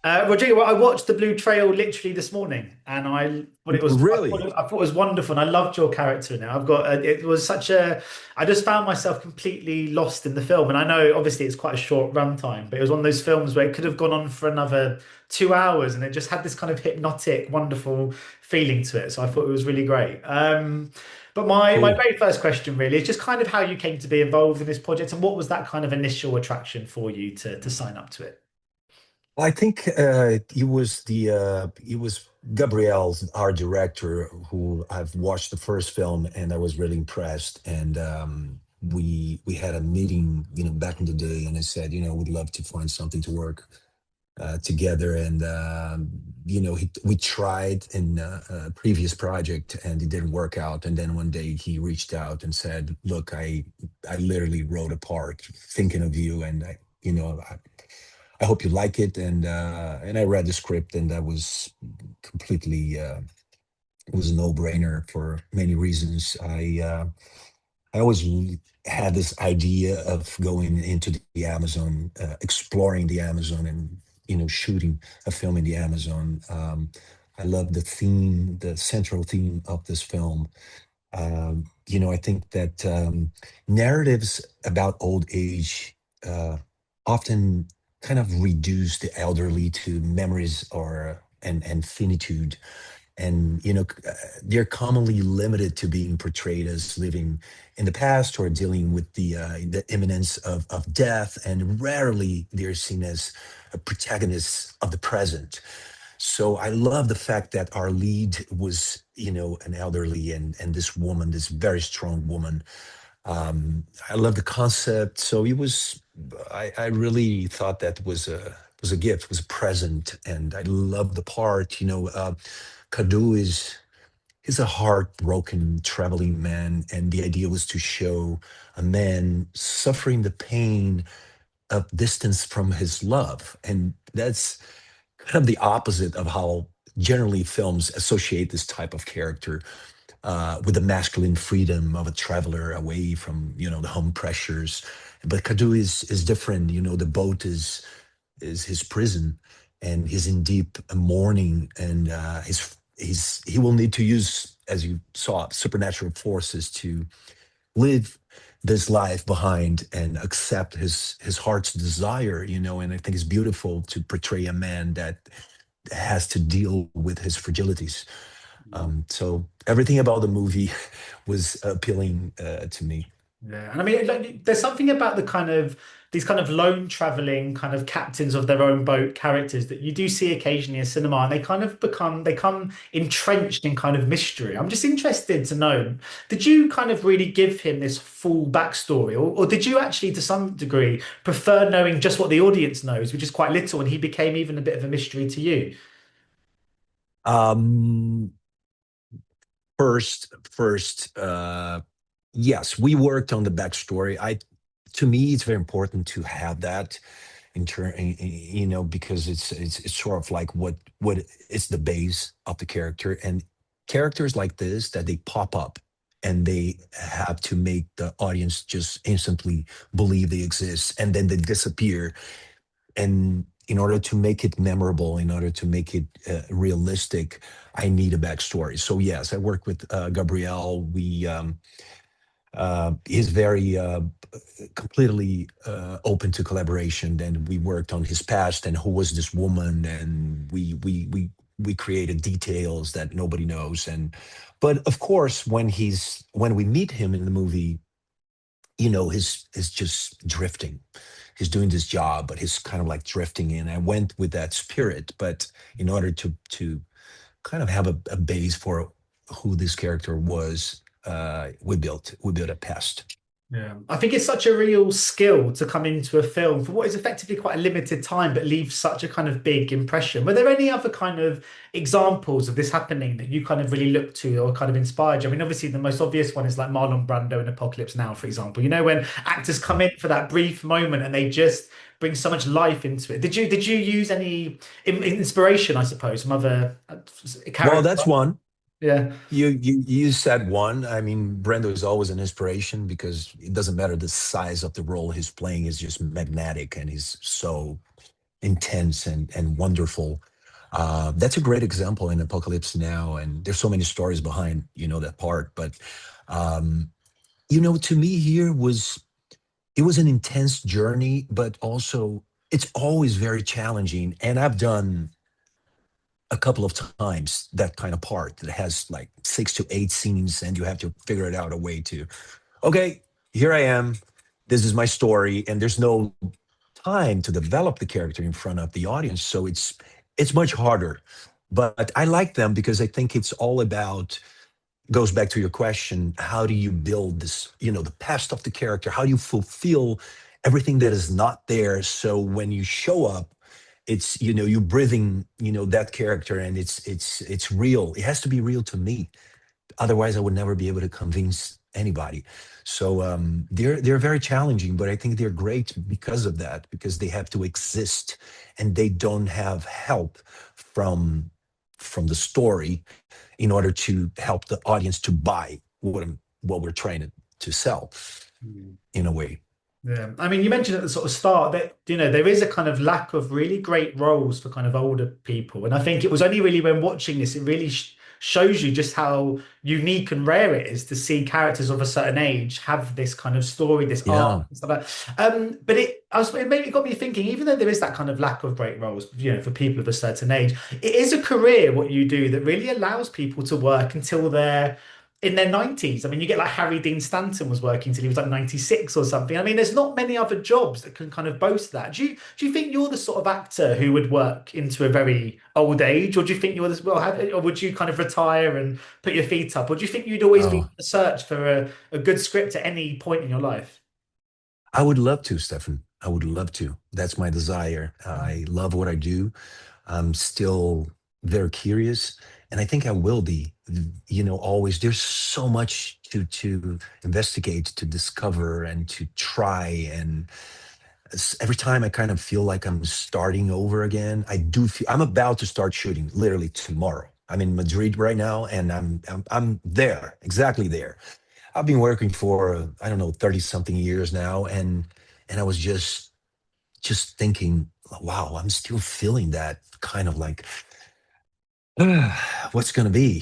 Rodrigo, well, I watched the Blue Trail literally this morning, and Really? I thought it was wonderful, and I loved your character. Now I've got it was such a I just found myself completely lost in the film, and I know obviously it's quite a short runtime, but it was one of those films where it could have gone on for another 2 hours, and it just had this kind of hypnotic, wonderful feeling to it. So I thought it was really great. But my Cool. very first question really is just kind of how you came to be involved in this project, and what was that kind of initial attraction for you to sign up to it? I think it was Gabriel's our director who I've watched the first film and I was really impressed and we had a meeting back in the day and I said we'd love to find something to work together and we tried in a previous project and it didn't work out and then one day he reached out and said look I literally wrote a part thinking of you and I hope you like it. And I read the script, and that was completely it was a no brainer for many reasons. I always had this idea of going into the Amazon, exploring the Amazon, and shooting a film in the Amazon. I love the theme, the central theme of this film. I think that narratives about old age often kind of reduce the elderly to memories or and finitude, and they're commonly limited to being portrayed as living in the past or dealing with the imminence of death, and rarely they're seen as protagonists of the present. So I love the fact that our lead was, an elderly and this woman, this very strong woman. I love the concept. So it was, I really thought that was a gift, was a present, and I love the part. Cadu is a heartbroken traveling man, and the idea was to show a man suffering the pain of distance from his love, and that's kind of the opposite of how generally films associate this type of character with the masculine freedom of a traveler away from the home pressures. But Cadu is different. The boat is his prison, and he's in deep mourning, and he will need to use, as you saw, supernatural forces to leave this life behind and accept his heart's desire. And I think it's beautiful to portray a man that has to deal with his fragilities. So everything about the movie was appealing to me. Yeah, and I mean, like, there's something about the kind of these kind of lone traveling kind of captains of their own boat characters that you do see occasionally in cinema, and they come entrenched in kind of mystery. I'm just interested to know, did you kind of really give him this full backstory, or did you actually, to some degree, prefer knowing just what the audience knows, which is quite little, and he became even a bit of a mystery to you? Um, first, yes, we worked on the backstory. To me, it's very important to have that because it's sort of like what it's the base of the character, and characters like this that they pop up and they have to make the audience just instantly believe they exist, and then they disappear. And in order to make it memorable, in order to make it realistic, I need a backstory. So yes, I work with Gabriel. We He's very completely open to collaboration. Then we worked on his past and who was this woman, and we created details that nobody knows. And but of course, when we meet him in the movie, he's just drifting. He's doing this job, but he's kind of like drifting in. I went with that spirit, but in order to kind of have a base for who this character was, we built a past. Yeah, I think it's such a real skill to come into a film for what is effectively quite a limited time, but leave such a kind of big impression. Were there any other kind of examples of this happening that you kind of really looked to or kind of inspired you? I mean, obviously the most obvious one is like Marlon Brando in Apocalypse Now, for example. You know, when actors come in for that brief moment and they just bring so much life into it. Did you use any inspiration, I suppose, from other Well, characters? that's one. Yeah. You said one. I mean, Brando is always an inspiration because it doesn't matter the size of the role he's playing is just magnetic, and he's so intense and wonderful. That's a great example in Apocalypse Now, and there's so many stories behind that part. But um, to me here it was an intense journey, but also it's always very challenging. And I've done a couple of times that kind of part that has like 6 to 8 scenes, and you have to figure it out a way to, okay, here I am. This is my story, and there's no time to develop the character in front of the audience, so it's much harder. But I like them because I think it's all about, goes back to your question, how do you build this, the past of the character, how do you fulfill everything that is not there, so when you show up, it's, you're breathing, that character, and it's real. It has to be real to me, otherwise I would never be able to convince anybody. So they're very challenging, but I think they're great because of that, because they have to exist, and they don't have help from the story in order to help the audience to buy what we're trying to sell, in a way. Yeah, I mean, you mentioned at the sort of start that there is a kind of lack of really great roles for kind of older people, and I think it was only really when watching this it really shows you just how unique and rare it is to see characters of a certain age have this kind of story, this arc, Yeah. and stuff like that. But it got me thinking, even though there is that kind of lack of great roles, for people of a certain age, it is a career what you do that really allows people to work until they're in their 90s. I mean, you get like Harry Dean Stanton was working till he was like 96 or something. I mean, there's not many other jobs that can kind of boast that. Do you think you're the sort of actor who would work into a very old age, or do you think you're this well, or would you kind of retire and put your feet up, or do you think you'd always be on Oh, the search for a good script at any point in your life? I would love to, Stefan. I would love to. That's my desire. I love what I do. I'm still very curious, and I think I will be. Always. There's so much to investigate, to discover, and to try. And every time I kind of feel like I'm starting over again. I do feel I'm about to start shooting literally tomorrow. I'm in Madrid right now, and I'm there, exactly there. I've been working for I don't know 30 something years now, and I was just thinking, wow, I'm still feeling that kind of like, what's going to be,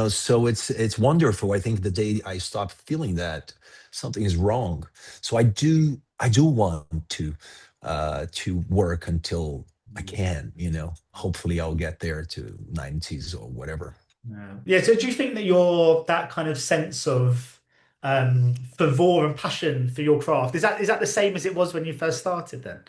so it's wonderful. I think the day I stop feeling that, something is wrong. So I do want to work until I can, hopefully I'll get there to 90s or whatever. Yeah. Yeah. So do you think that you're that kind of sense of fervor and passion for your craft, is that the same as it was when you first started then?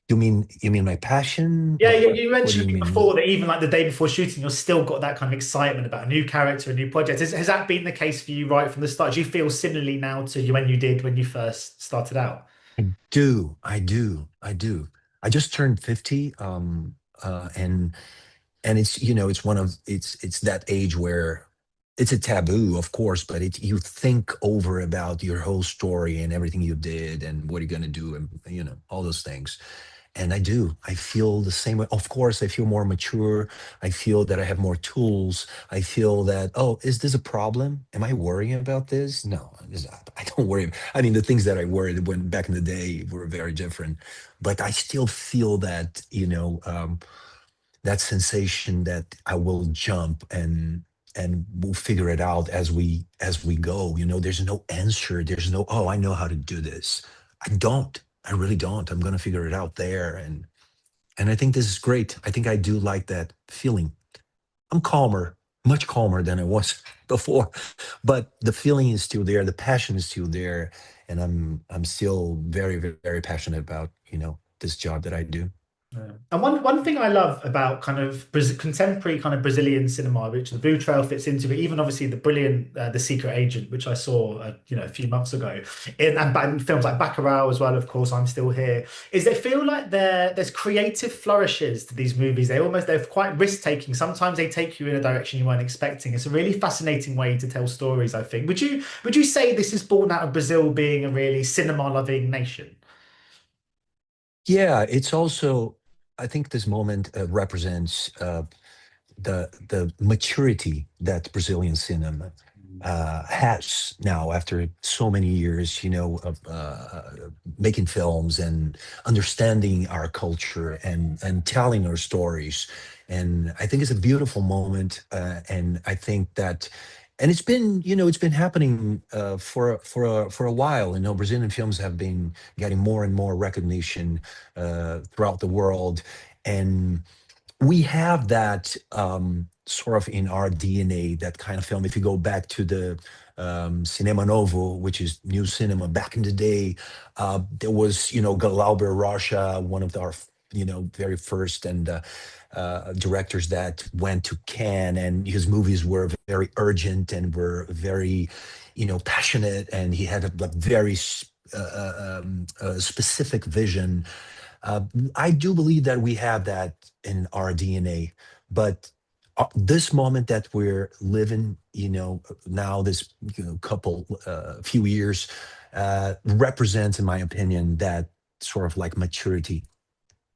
You mean my passion? Yeah, What you what do mentioned you mean? before that even like the day before shooting, you're still got that kind of excitement about a new character, a new project. Has that been the case for you right from the start? Do you feel similarly now to you when you did when you first started out? I do. I just turned 50, and it's, it's one of it's that age where it's a taboo, of course, but you think over about your whole story and everything you did and what you're going to do, and all those things. And I feel the same way. Of course, I feel more mature. I feel that I have more tools. I feel that, oh, is this a problem? Am I worrying about this? No, it's not. I don't worry. I mean, the things that I worried when back in the day were very different, but I still feel that, that sensation that I will jump, and we'll figure it out as we go. There's no answer. There's no, oh, I know how to do this. I don't. I really don't. I'm gonna figure it out there. And I think this is great. I think I do like that feeling. I'm calmer, much calmer than I was before, but the feeling is still there. The passion is still there, and I'm still very, very, very passionate about this job that I do. Yeah. And one thing I love about kind of contemporary kind of Brazilian cinema, which the Blue Trail fits into, but even obviously the brilliant The Secret Agent, which I saw a few months ago, and films like Bacurau as well. Of course, I'm Still Here. Is they feel like there's creative flourishes to these movies. They're quite risk taking. Sometimes they take you in a direction you weren't expecting. It's a really fascinating way to tell stories, I think. Would you say this is born out of Brazil being a really cinema loving nation? Yeah, it's also, I think this moment represents the maturity that Brazilian cinema has now after so many years, of making films and understanding our culture and telling our stories. And I think it's a beautiful moment, and I think that. And it's been happening for a while. Brazilian films have been getting more and more recognition throughout the world, and we have that sort of in our DNA, that kind of film. If you go back to the Cinema Novo, which is new cinema, back in the day, there was, Glauber Rocha, one of our, very first and directors that went to Cannes, and his movies were very urgent and were very, passionate, and he had a very specific vision. uh, I do believe that we have that in our DNA, but this moment that we're living, now, this few years, represents, in my opinion, that sort of like maturity.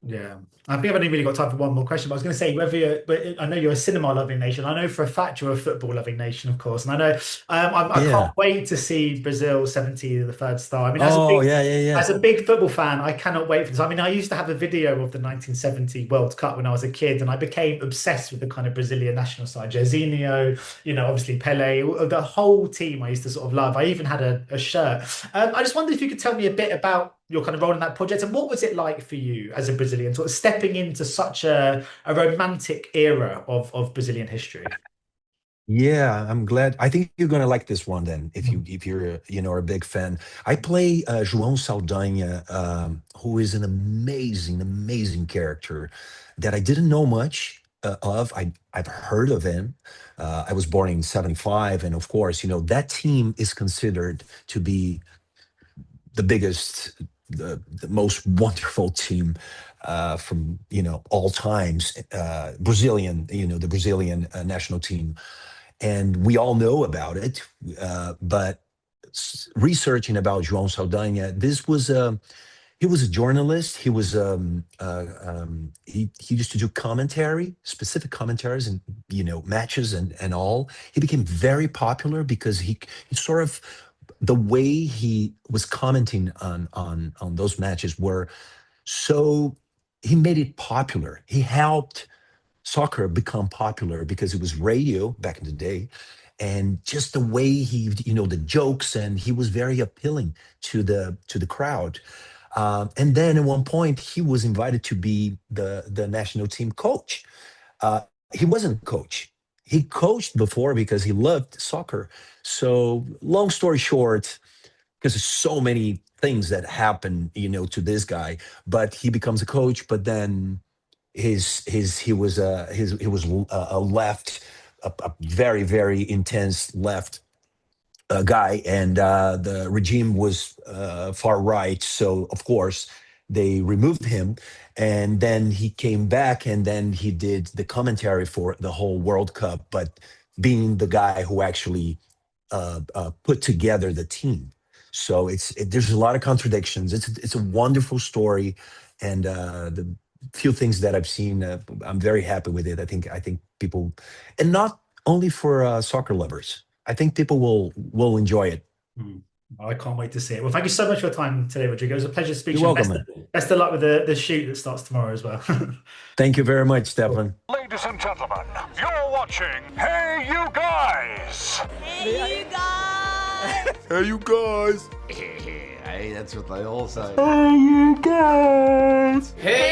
Yeah, I think I've only really got time for one more question. But I was going to say, whether you're, but I know you're a cinema loving nation. I know for a fact you're a football loving nation, of course. And I know I can't Yeah. wait to see Brazil 70, the third star. I mean, Oh, yeah, yeah, yeah. as a big football fan, I cannot wait for this. I mean, I used to have a video of the 1970 World Cup when I was a kid, and I became obsessed with the kind of Brazilian national side. Jairzinho, obviously Pele, the whole team I used to sort of love. I even had a shirt. I just wondered if you could tell me a bit about your kind of role in that project, and what was it like for you as a Brazilian, sort of stepping into such a romantic era of Brazilian history? Yeah, I'm glad. I think you're gonna like this one then, if you're a big fan. I play João Saldanha, who is an amazing, amazing character that I didn't know much of. I've heard of him. I was born in '75, and of course, that team is considered to be the biggest, the most wonderful team from all times. Brazilian, the Brazilian national team, and we all know about it. But researching about João Saldanha, he was a journalist. He used to do commentary, specific commentaries, and matches and all. He became very popular because he sort of, the way he was commenting on those matches were so, he made it popular. He helped soccer become popular because it was radio back in the day, and just the way he, the jokes, and he was very appealing to the crowd. And then at one point he was invited to be the national team coach. uh, he wasn't a coach. He coached before because he loved soccer. So long story short, because there's so many things that happen, to this guy, but he becomes a coach. But then he was a left, a very, very intense left guy, and the regime was far right. So of course they removed him, and then he came back, and then he did the commentary for the whole World Cup, but being the guy who actually put together the team. So there's a lot of contradictions. It's a wonderful story, and the few things that I've seen, I'm very happy with it. I think people, and not only for soccer lovers. I think people will enjoy it. Hmm. I can't wait to see it. Well, thank you so much for your time today, Rodrigo. It was a pleasure to speak You're to you. welcome, man. Best of luck with the shoot that starts tomorrow as well. Thank you very much, Stefan. Ladies and gentlemen, you're watching Hey You Guys! Hey, you guys! Hey, you guys. Hey, that's what they all say. Hey, you guys. Hey,